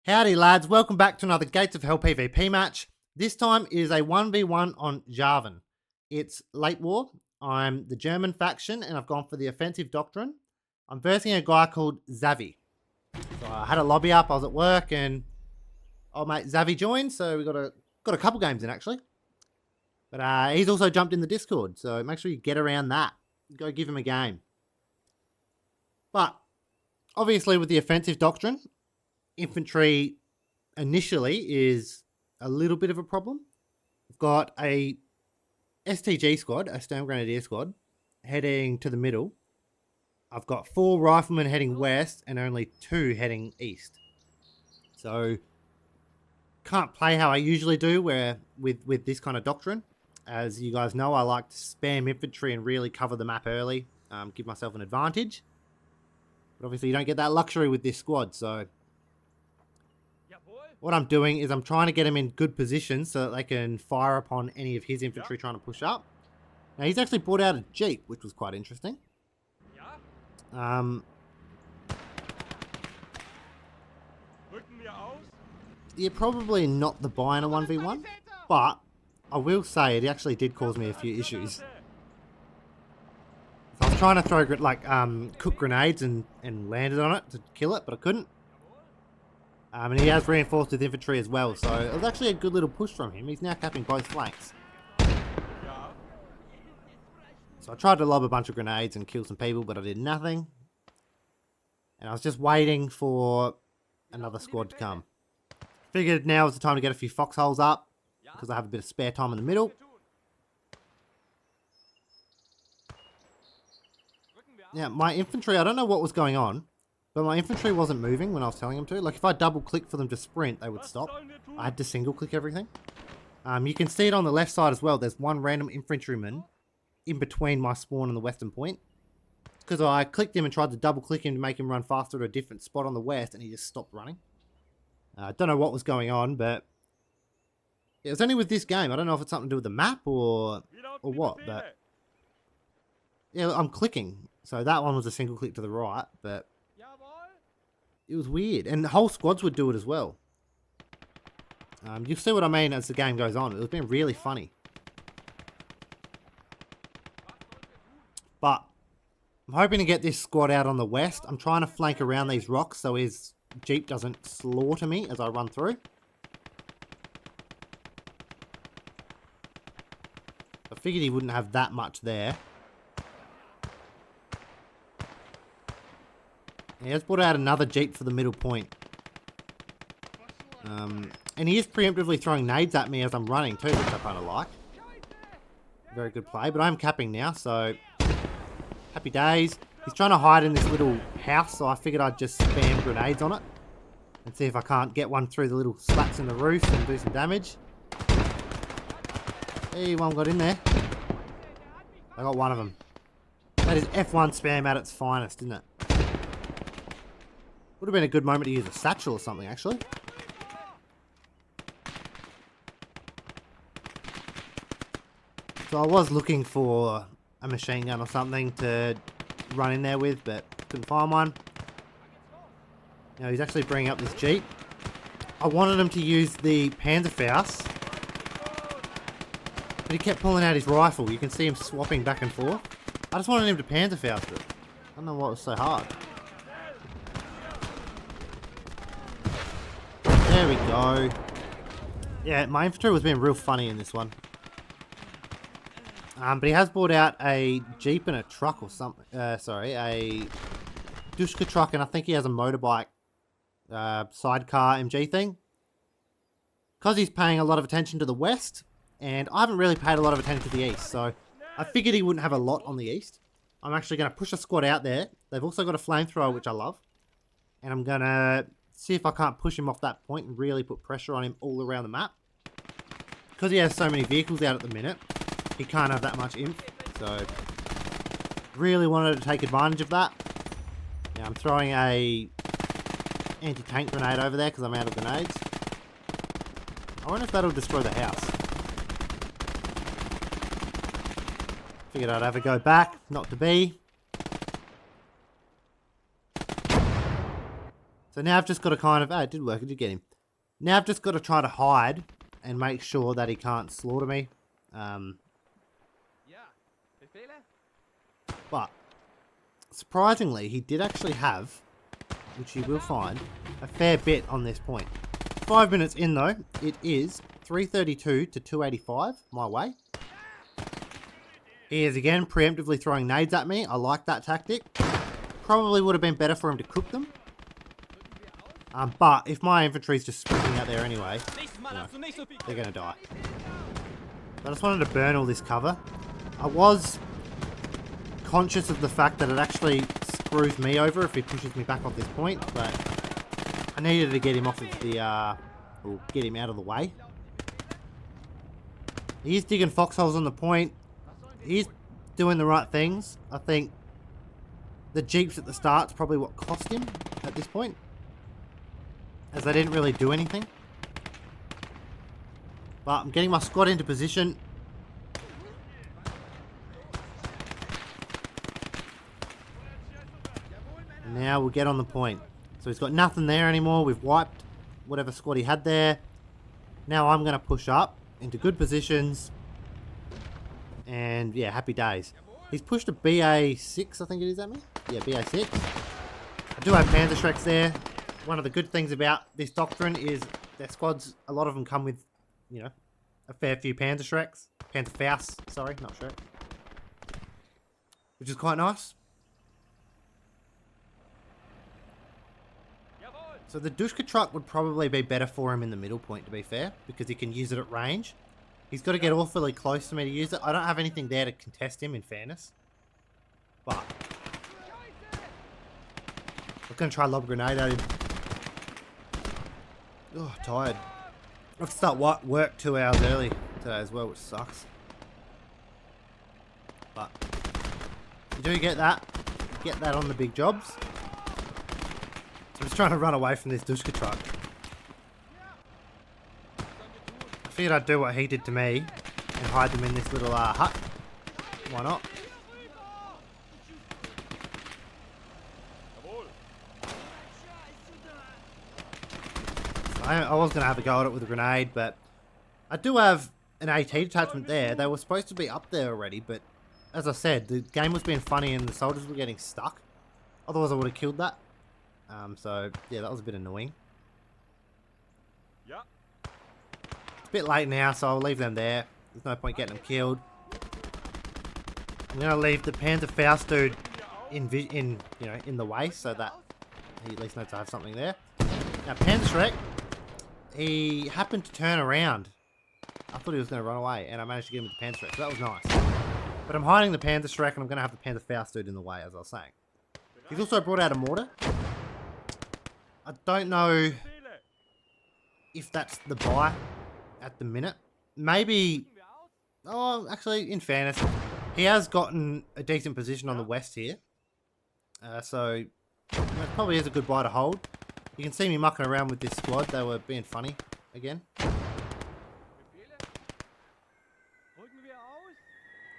Howdy lads, welcome back to another Gates of Hell PvP match. This time is a 1v1 on Xavie. It's late war, I'm the German faction and I've gone for the offensive doctrine. I'm versing a guy called Xavie. So I had a lobby up, I was at work and old mate Xavie joined, so we got a couple games in actually. But he's also jumped in the Discord, so make sure you get around that. Go give him a game. But obviously with the offensive doctrine, infantry initially is a little bit of a problem. We've got a STG squad, a Stone Grenadier squad, heading to the middle. I've got 4 riflemen heading west and only 2 heading east. So can't play how I usually do where with this kind of doctrine. As you guys know, I like to spam infantry and really cover the map early, give myself an advantage. But obviously you don't get that luxury with this squad, so what I'm doing is I'm trying to get him in good position so that they can fire upon any of his infantry trying to push up. Now he's actually brought out a Jeep, which was quite interesting. You're probably not the buy in a 1v1, but I will say it actually did cause me a few issues. So I was trying to throw cook grenades and landed on it to kill it, but I couldn't. And he has reinforced with infantry as well, so it was actually a good little push from him. He's now capping both flanks. So I tried to lob a bunch of grenades and kill some people, but I did nothing. And I was just waiting for another squad to come. Figured now is the time to get a few foxholes up, because I have a bit of spare time in the middle. Now, my infantry, I don't know what was going on. But my infantry wasn't moving when I was telling them to. Like, if I double-click for them to sprint, they would stop. I had to single-click everything. You can see it on the left side as well. There's one random infantryman in between my spawn and the western point. Because I clicked him and tried to double-click him to make him run faster to a different spot on the west, and he just stopped running. I don't know what was going on, but it was only with this game. I don't know if it's something to do with the map or what, but yeah, I'm clicking. So that one was a single click to the right, but it was weird, and the whole squads would do it as well. You'll see what I mean as the game goes on. It was been really funny. But I'm hoping to get this squad out on the west. I'm trying to flank around these rocks so his Jeep doesn't slaughter me as I run through. I figured he wouldn't have that much there. He has brought out another Jeep for the middle point. And he is preemptively throwing nades at me as I'm running too, which I kind of like. Very good play, but I'm capping now, so happy days. He's trying to hide in this little house, so I figured I'd just spam grenades on it. And see if I can't get one through the little slats in the roof and do some damage. Hey, one got in there. I got one of them. That is F1 spam at its finest, isn't it? Would have been a good moment to use a satchel or something, actually. So I was looking for a machine gun or something to run in there with, but couldn't find one. Now he's actually bringing up this Jeep. I wanted him to use the Panzerfaust, but he kept pulling out his rifle. You can see him swapping back and forth. I just wanted him to Panzerfaust it. I don't know what was so hard. There we go. Yeah, my infantry was being real funny in this one. But he has brought out a Jeep and a truck or something. Sorry, a Dushka truck, and I think he has a motorbike sidecar MG thing. Because he's paying a lot of attention to the west, and I haven't really paid a lot of attention to the east, so I figured he wouldn't have a lot on the east. I'm actually going to push a squad out there. They've also got a flamethrower, which I love. And I'm going to see if I can't push him off that point and really put pressure on him all around the map. Because he has so many vehicles out at the minute, he can't have that much imp. So, really wanted to take advantage of that. Now I'm throwing a anti-tank grenade over there because I'm out of grenades. I wonder if that'll destroy the house. Figured I'd have a go back, not to be. So now I've just got to kind of... Oh, it did work. It did get him. Now I've just got to try to hide and make sure that he can't slaughter me. But surprisingly, he did actually have, which you will find, a fair bit on this point. 5 minutes in though, it is 332 to 285 my way. He is again preemptively throwing nades at me. I like that tactic. Probably would have been better for him to cook them. But if my infantry's just sprinting out there anyway, you know, they're going to die. I just wanted to burn all this cover. I was conscious of the fact that it actually screws me over if he pushes me back off this point, but I needed to get him off of the, or get him out of the way. He's digging foxholes on the point. He's doing the right things. I think the jeeps at the start's probably what cost him at this point, as they didn't really do anything. But I'm getting my squad into position. And now we'll get on the point. So he's got nothing there anymore. We've wiped whatever squad he had there. Now I'm going to push up into good positions. And yeah, happy days. He's pushed a BA6, I think it is at me. Yeah, BA6. I do have Panzer Shreks there. One of the good things about this doctrine is their squads, a lot of them come with, you know, a fair few Panzer Shreks. Panzer Faust, sorry, not Shrek. Which is quite nice. So the Dushka truck would probably be better for him in the middle point, to be fair, because he can use it at range. He's got to get awfully close to me to use it. I don't have anything there to contest him, in fairness. But I'm going to try lob a grenade at him. Oh, tired. I have to start work 2 hours early today as well, which sucks. But you do get that. You get that on the big jobs. So I'm just trying to run away from this Dushka truck. I figured I'd do what he did to me and hide them in this little hut. Why not? I was going to have a go at it with a grenade, but I do have an AT detachment there. They were supposed to be up there already, but as I said, the game was being funny and the soldiers were getting stuck. Otherwise I would have killed that. So yeah, that was a bit annoying. It's a bit late now, so I'll leave them there. There's no point getting them killed. I'm going to leave the Panzer Faust dude in the way so that he at least knows I have something there. Now Panzer Shrek, he happened to turn around. I thought he was going to run away, and I managed to get him with the Panzer Shrek, so that was nice. But I'm hiding the Panzer Shrek, and I'm going to have the Panzer Faust dude in the way, as I was saying. He's also brought out a mortar. I don't know if that's the buy at the minute. Maybe... Oh, actually, in fairness, he has gotten a decent position on the west here. So, you know, it probably is a good buy to hold. You can see me mucking around with this squad. They were being funny again.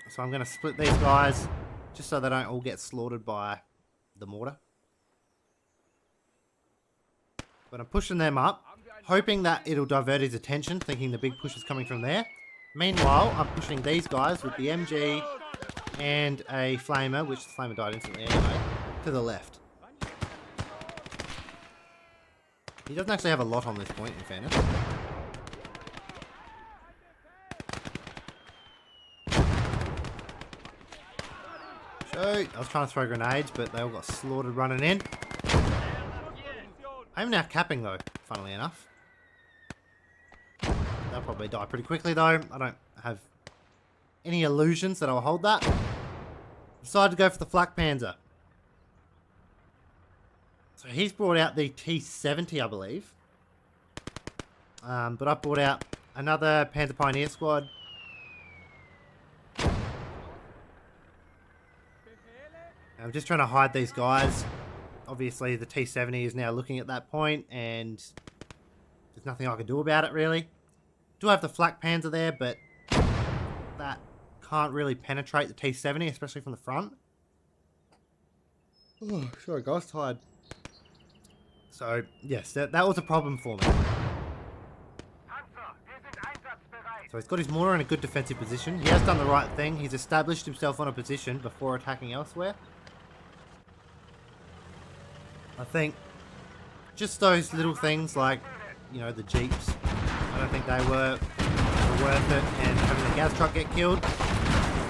So I'm going to split these guys just so they don't all get slaughtered by the mortar. But I'm pushing them up, hoping that it'll divert his attention, thinking the big push is coming from there. Meanwhile, I'm pushing these guys with the MG and a flamer, which the flamer died instantly anyway, to the left. He doesn't actually have a lot on this point, in fairness. Shoot! I was trying to throw grenades, but they all got slaughtered running in. I'm now capping though, funnily enough. They'll probably die pretty quickly though. I don't have any illusions that I'll hold that. Decided to go for the Flak Panzer. So he's brought out the T70, I believe. But I brought out another Panzer Pioneer squad. I'm just trying to hide these guys. Obviously, the T70 is now looking at that point, and there's nothing I can do about it, really. Do have the Flak Panzer there, but that can't really penetrate the T70, especially from the front. Oh, sorry guys, tired. So, yes, that was a problem for me. So he's got his mortar in a good defensive position. He has done the right thing. He's established himself on a position before attacking elsewhere. I think just those little things like, you know, the jeeps, I don't think they were worth it, and having the gas truck get killed,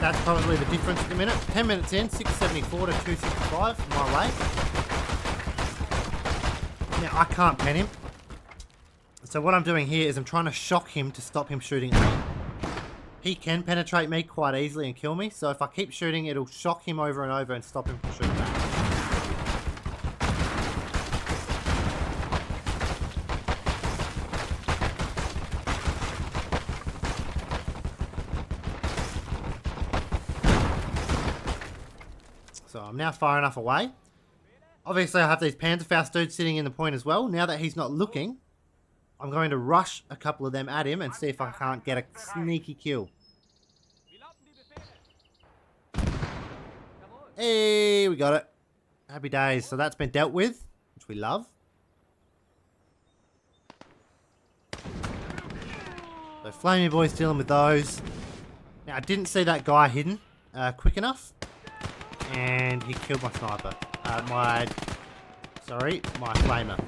that's probably the difference at the minute. 10 minutes in, 674 to 265 my way. Now I can't pen him. So what I'm doing here is I'm trying to shock him to stop him shooting at me. He can penetrate me quite easily and kill me, so if I keep shooting, it'll shock him over and over and stop him from shooting back. So I'm now far enough away. Obviously I have these Panzerfaust dudes sitting in the point as well. Now that he's not looking, I'm going to rush a couple of them at him and see if I can't get a sneaky kill. Hey, we got it. Happy days. So that's been dealt with, which we love. So Flamey Boy's dealing with those. Now I didn't see that guy hidden quick enough. And he killed my sniper. My flamer.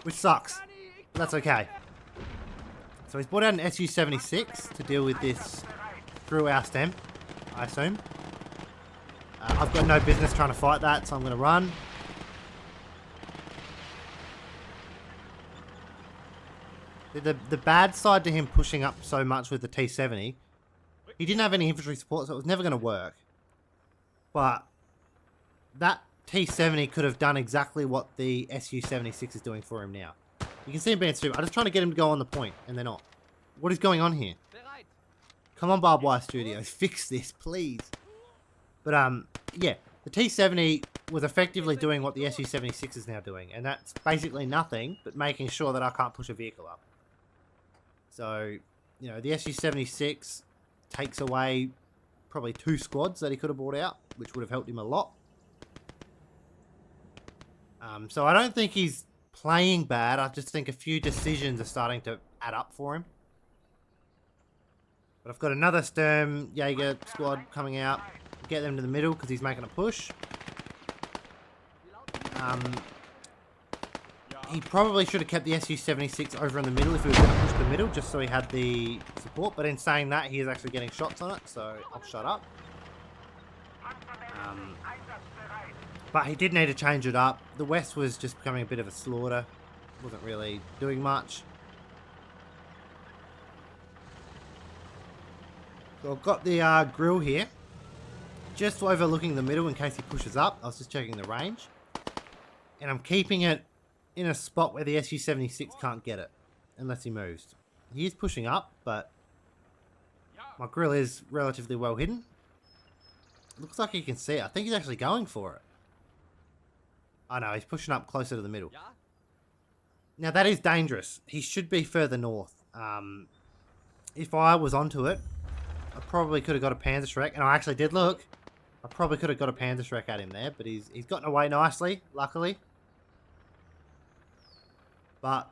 Which sucks. But that's okay. So he's brought out an SU-76 to deal with this through our stem, I assume. I've got no business trying to fight that, so I'm going to run. The bad side to him pushing up so much with the T-70, he didn't have any infantry support, so it was never going to work. But that T-70 could have done exactly what the SU-76 is doing for him now. You can see him being stupid. I'm just trying to get him to go on the point, and they're not. What is going on here? Come on, Barbed Wire Studios, fix this, please. But, yeah, the T-70 was effectively doing what the SU-76 is now doing, and that's basically nothing but making sure that I can't push a vehicle up. So, you know, the SU-76 takes away probably 2 squads that he could have brought out, which would have helped him a lot. So I don't think he's playing bad. I just think a few decisions are starting to add up for him. But I've got another Sturm Jaeger squad coming out. Get them to the middle because he's making a push. He probably should have kept the SU-76 over in the middle if he was going to push the middle, just so he had the support. But in saying that, he is actually getting shots on it, so I'll shut up. But he did need to change it up. The West was just becoming a bit of a slaughter. Wasn't really doing much. So I've got the grill here. Just overlooking the middle in case he pushes up. I was just checking the range. And I'm keeping it in a spot where the SU-76 can't get it. Unless he moves. He is pushing up, but my grill is relatively well hidden. Looks like he can see it. I think he's actually going for it. Oh no, he's pushing up closer to the middle. Now that is dangerous. He should be further north. If I was onto it, I probably could have got a Panzerschreck. And I actually did look. I probably could have got a Panzerschreck at him there. But he's gotten away nicely, luckily. But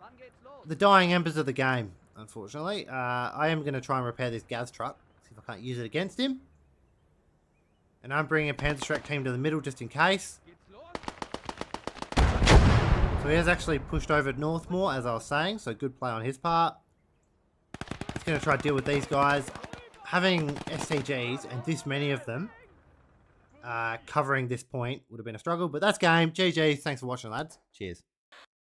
the dying embers of the game, unfortunately. I am going to try and repair this Gaz truck. See if I can't use it against him. And I'm bringing a Panzerschreck team to the middle just in case. So he has actually pushed over north more, as I was saying. So good play on his part. He's going to try to deal with these guys. Having STGs and this many of them covering this point would have been a struggle. But that's game. GG. Thanks for watching, lads. Cheers.